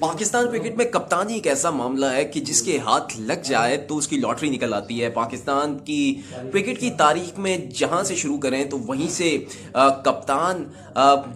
Pakistan cricket में कप्तानी एक ऐसा मामला है कि जिसके हाथ लग जाए तो उसकी लॉटरी निकल आती है। पाकिस्तान की क्रिकेट की तारीख में जहां से शुरू करें तो वहीं से कप्तान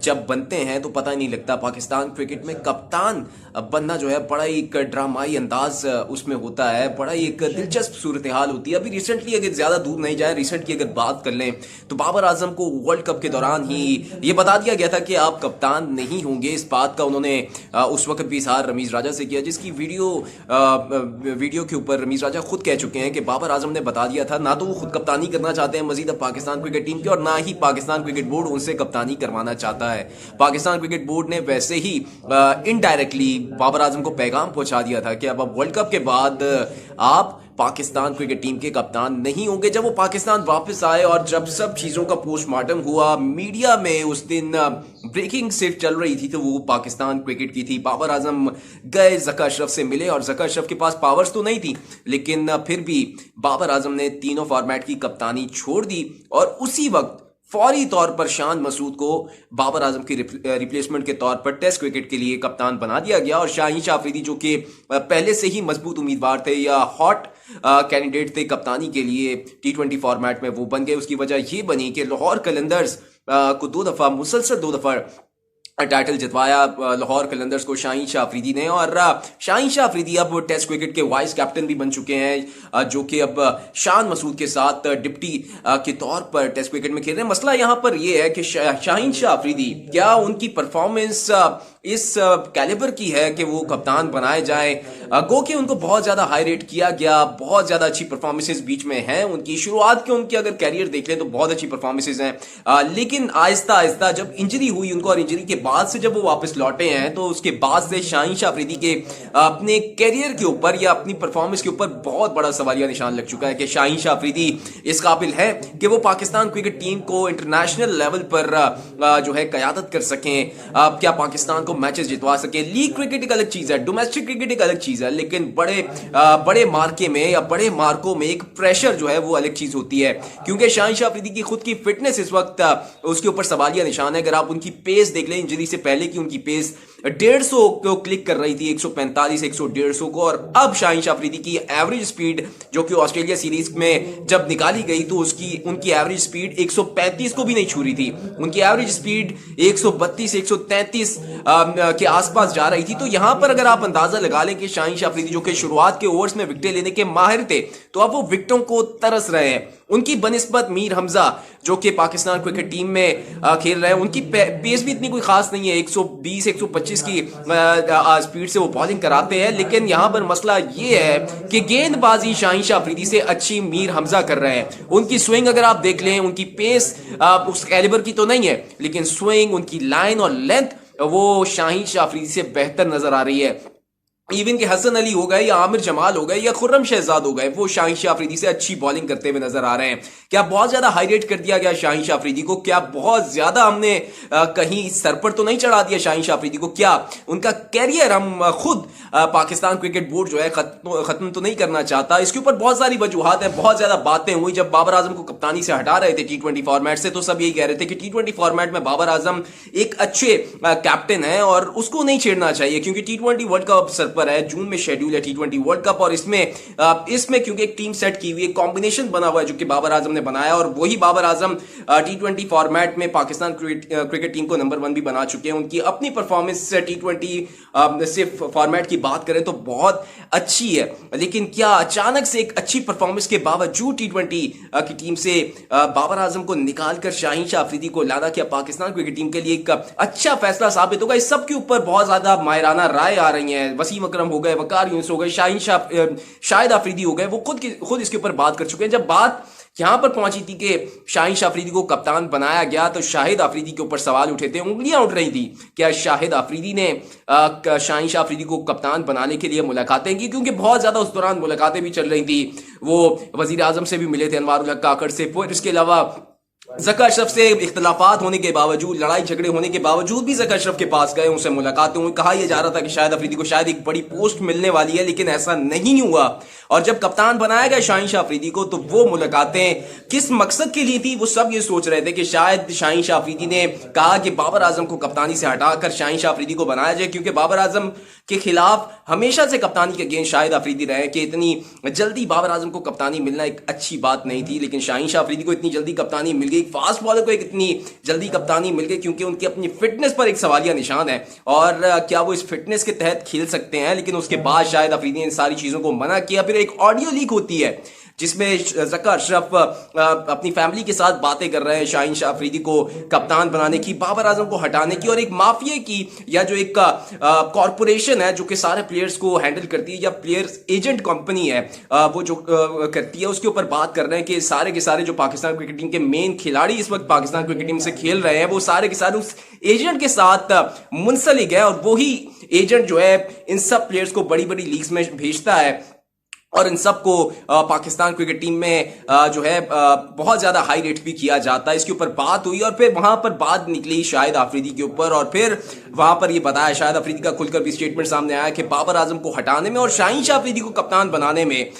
जब बनते हैं तो पता नहीं लगता। पाकिस्तान क्रिकेट में कप्तान बनना जो है बड़ा ही एक ड्रामाई अंदाज उसमें होता है, बड़ा ही एक दिलचस्प सूरत हाल होती है। अभी रिसेंटली अगर ज्यादा दूर नहीं जाए, रिसेंट की अगर बात कर लें तो बाबर आजम को वर्ल्ड कप के दौरान ही ये बता दिया गया था कि आप कप्तान नहीं होंगे। इस बात का उन्होंने उस वक्त भी इजहार रमीज राजा से किया, जिसकी वीडियो के ऊपर रमीज राजा खुद कह चुके हैं कि बाबर आजम ने बता दिया था। ना तो वो खुद कप्तानी करना चाहते हैं मजीद अब पाकिस्तान क्रिकेट टीम की, और ना ही पाकिस्तान क्रिकेट बोर्ड उनसे कप्तानी करवाना चाहता है। पाकिस्तान क्रिकेट बोर्ड ने वैसे ही इनडायरेक्टली बाबर आजम को पैगाम पहुंचा दिया था कि अब वर्ल्ड कप के बाद आप पाकिस्तान क्रिकेट टीम के कप्तान नहीं होंगे। जब वो पाकिस्तान वापस आए और जब सब चीजों का पोस्टमार्टम हुआ, मीडिया में उस दिन ब्रेकिंग सिर्फ चल रही थी तो वो पाकिस्तान क्रिकेट की थी। बाबर आजम गए, ज़का अशरफ से मिले और ज़का अशरफ के पास पावर्स तो नहीं थी, लेकिन फिर भी बाबर आजम ने तीनों फॉर्मेट की कप्तानी छोड़ दी और उसी वक्त फौरी तौर पर शान मसूद को बाबर आजम की रिप्लेसमेंट के तौर पर टेस्ट क्रिकेट के लिए कप्तान बना दिया गया। और शाहीन शाह अफरीदी जो कि पहले से ही मजबूत उम्मीदवार थे या हॉट कैंडिडेट थे कप्तानी के लिए T20 फॉर्मेट में, वो बन गए। उसकी वजह ये बनी कि लाहौर कलंदर्स को मुसलसल दो दफा टाइटल जितवाया लाहौर कलंदर्स को शाहीन शाह अफरीदी ने। और शाहीन शाह अफरीदी अब टेस्ट क्रिकेट के वाइस कैप्टन भी बन चुके हैं, जो कि अब शान मसूद के साथ डिप्टी के तौर पर टेस्ट क्रिकेट में खेल रहे हैं। मसला यहां पर यह है कि शाहीन शाह अफरीदी, क्या उनकी परफॉर्मेंस इस कैलिबर की है कि वो कप्तान बनाए जाए? गो कि उनको बहुत ज्यादा हाई रेट किया गया, बहुत ज्यादा अच्छी परफॉर्मेंसेस बीच में हैं उनकी। शुरुआत के उनके अगर कैरियर देख लें तो बहुत अच्छी परफॉर्मेंसेस हैं, लेकिन आहिस्ता आहिस्ता जब इंजरी हुई उनको और इंजरी के बाद से जब वो वापस लौटे हैं तो उसके बाद से शाहीन शाह अफरीदी के अपने कैरियर के ऊपर या अपनी परफॉर्मेंस के ऊपर बहुत बड़ा सवालिया निशान लग चुका है कि शाहीन शाह अफरीदी इस काबिल है कि वो पाकिस्तान क्रिकेट टीम को इंटरनेशनल लेवल पर जो है कयादत कर सकें, क्या पाकिस्तान को मैचेस जितवा सके। लीग क्रिकेट एक अलग चीज है, डोमेस्टिक क्रिकेट एक अलग चीज है, लेकिन बड़े मार्के में या बड़े मार्कों में एक प्रेशर जो है वो अलग चीज होती है। क्योंकि शाहीन शाह अफरीदी की खुद की फिटनेस इस वक्त उसके ऊपर सवालिया निशान है। अगर आप उनकी पेस देख लें, इंजरी से पहले की उनकी पेस 150 को क्लिक कर रही थी, 145 150 को, और अब शाहीन शाह अफरीदी की एवरेज स्पीड जो कि ऑस्ट्रेलिया सीरीज में जब निकाली गई तो उनकी एवरेज स्पीड 135 को भी नहीं छू रही थी। उनकी एवरेज स्पीड 132 133 के आसपास जा रही थी। तो यहां पर अगर आप अंदाजा लगा लें कि शाहीन शाह अफरीदी जो कि शुरुआत के ओवर्स में विकेटें लेने के माहिर थे, तो अब वो विकेटों को तरस रहे हैं। उनकी बनिस्बत मीर हमजा जो कि पाकिस्तान क्रिकेट टीम में खेल रहे हैं, उनकी पेस भी इतनी कोई खास नहीं है, 120 125 की स्पीड से वो बॉलिंग कराते हैं। लेकिन यहां पर मसला ये है कि गेंदबाजी शाहीन शाह अफरीदी से अच्छी मीर हमजा कर रहे हैं। उनकी स्विंग अगर आप देख लें, उनकी पेस उस कैलिबर की तो नहीं है, लेकिन स्विंग, उनकी लाइन और लेंथ वो शाहीन शाह अफरीदी से बेहतर नजर आ रही है। इवन के हसन अली हो गए या आमिर जमाल हो गए या खुर्रम शहजाद हो गए, वो शाहीन शाह अफरीदी से अच्छी बॉलिंग करते हुए नजर आ रहे हैं। क्या बहुत ज्यादा हाई रेट कर दिया गया शाहीन शाह अफरीदी को? क्या बहुत ज्यादा हमने कहीं सर पर तो नहीं चढ़ा दिया शाहीन शाह अफरीदी को? क्या उनका कैरियर हम खुद पाकिस्तान क्रिकेट बोर्ड जो है खत्म तो नहीं करना चाहता? इसके ऊपर बहुत सारी वजूहात हैं, बहुत ज्यादा बातें हुई। जब बाबर आजम को कप्तानी से हटा रहे थे T20 फॉर्मेट से, तो सब यही कह रहे थे कि T20 फॉर्मेट में बाबर आजम एक अच्छे कैप्टन है और उसको नहीं छेड़ना चाहिए, क्योंकि T20 वर्ल्ड कप सर पर है, जून में शेड्यूल है T20 वर्ल्ड कप, और इसमें क्योंकि एक टीम सेट की हुई, एक कॉम्बिनेशन बना हुआ है जो कि बाबर आजम ने बनाया, और वही बाबर आजम T20 फॉर्मेट में पाकिस्तान क्रिकेट टीम को नंबर 1 भी बना चुके हैं। उनकी अपनी परफॉर्मेंस T20 सिर्फ फॉर्मेट की बात करें तो बहुत अच्छी है, लेकिन क्या अचानक से एक अच्छी परफॉर्मेंस के बावजूद T20 की टीम से बाबर आजम को निकालकर शाहीन शाह अफरीदी को लाना क्या पाकिस्तान क्रिकेट टीम के लिए एक अच्छा फैसला साबित होगा? इस सब के ऊपर बहुत ज्यादा माहिराना राय आ रही है। वसीम अकरम हो गए, वकार यूनुस हो गए, शाहिद अफरीदी हो गए, वो खुद इसके ऊपर बात कर चुके हैं। जब बात यहां पर पहुंची थी कि शाहीन शाह अफरीदी को कप्तान बनाया गया तो शाहिद अफरीदी के ऊपर सवाल उठे थे, उंगलियां उठ रही थी। क्या शाहिद अफरीदी ने शाहीन शाह अफरीदी को कप्तान बनाने के लिए मुलाकातें की? क्योंकि बहुत ज्यादा उस दौरान मुलाकातें भी चल रही थी। वो वजीर आजम से भी मिले थे, अनवारुल हक काकड़ से, फिर इसके अलावा ज़का अशरफ से इख्तलाफात होने के बावजूद, लड़ाई झगड़े होने के बावजूद भी ज़का अशरफ के पास गए, उनसे मुलाकातें हुई, कहा यह जा रहा था कि शाहिद अफरीदी को शायद एक बड़ी पोस्ट मिलने वाली है, लेकिन ऐसा नहीं हुआ। और जब कप्तान बनाया गया शाहीन शाह अफरीदी को, तो वो मुलाकातें किस मकसद के लिए थी, वो सब ये सोच रहे थे कि शायद शाहीन शाह अफरीदी ने कहा कि बाबर आजम को कप्तानी से हटाकर शाहीन शाह अफरीदी को बनाया जाए, क्योंकि बाबर आजम के खिलाफ हमेशा से कप्तानी के अगेंस्ट शाहिद अफरीदी रहे कि इतनी जल्दी बाबर आजम को कप्तानी मिलना एक अच्छी बात नहीं थी। लेकिन शाहीन शाह अफरीदी को इतनी जल्दी कप्तानी मिल गई, फास्ट बॉलर को एक इतनी जल्दी कप्तानी मिल गई, क्योंकि उनकी अपनी फिटनेस पर एक सवालिया निशान है और क्या वो इस फिटनेस के तहत खेल सकते हैं। लेकिन उसके बाद शाहिद अफरीदी ने इन सारी चीज़ों को मना किया। फिर एक ऑडियो लीक होती है जिसमें ज़का अशरफ अपनी फैमिली के साथ बातें कर रहे हैं शाहीन शाह अफरीदी को कप्तान बनाने की, बाबर आजम को हटाने की, और एक माफिया की या जो एक कॉरपोरेशन है जो कि सारे प्लेयर्स को हैंडल करती है, या प्लेयर्स एजेंट कंपनी है वो जो करती है, उसके ऊपर बात कर रहे हैं कि सारे के सारे जो पाकिस्तान क्रिकेट टीम के मेन खिलाड़ी इस वक्त पाकिस्तान क्रिकेट टीम से खेल रहे हैं, वो सारे के सारे उस एजेंट के साथ मुंसलिक है, और वही एजेंट जो है इन सब प्लेयर्स को बड़ी बड़ी लीग्स में भेजता है और इन सबको पाकिस्तान क्रिकेट टीम में जो है बहुत ज़्यादा हाई रेट भी किया जाता है। इसके ऊपर बात हुई और फिर वहाँ पर बात निकली शाहिद अफरीदी के ऊपर, और फिर वहाँ पर ये बताया, शाहिद अफरीदी का खुलकर भी स्टेटमेंट सामने आया कि बाबर आजम को हटाने में और शाहीन शाह अफरीदी को कप्तान बनाने में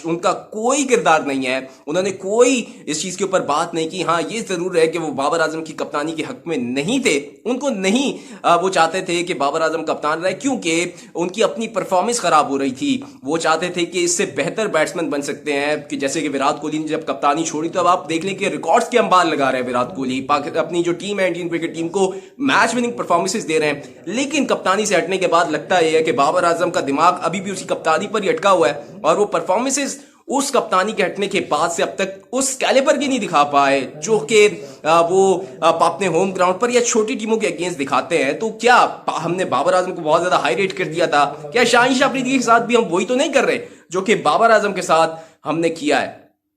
उनका कोई किरदार नहीं है। उन्होंने कोई इस चीज़ के ऊपर बात नहीं की। हाँ, ये ज़रूर है कि वो बाबर आजम की कप्तानी के हक में नहीं थे, उनको नहीं वो चाहते थे कि बाबर आजम कप्तान रहे, क्योंकि उनकी अपनी परफॉर्मेंस खराब हो रही थी। वो चाहते थे कि इससे बेहतर बैट्समैन बन सकते हैं, कि जैसे कि विराट कोहली ने जब कप्तानी छोड़ी तो अब आप देख लें कि रिकॉर्ड्स के अंबार लगा रहे हैं विराट कोहली, अपनी जो टीम है इंडियन क्रिकेट टीम को मैच विनिंग परफॉर्मेंसेस दे रहे हैं। लेकिन कप्तानी से हटने के बाद लगता है कि बाबर आजम का दिमाग अभी भी उसी कप्तानी पर ही अटका हुआ है, और वो परफॉर्मेंसेस उस कप्तानी के हटने के बाद से अब तक उस कैलिबर की नहीं दिखा पाए जो कि वो अपने होम ग्राउंड पर या छोटी टीमों के अगेंस्ट दिखाते हैं। तो क्या हमने बाबर आजम को बहुत ज्यादा हाई रेट कर दिया था? क्या शाहीन शाह अफरीदी के साथ भी हम वही तो नहीं कर रहे जो कि बाबर आजम के साथ हमने किया है?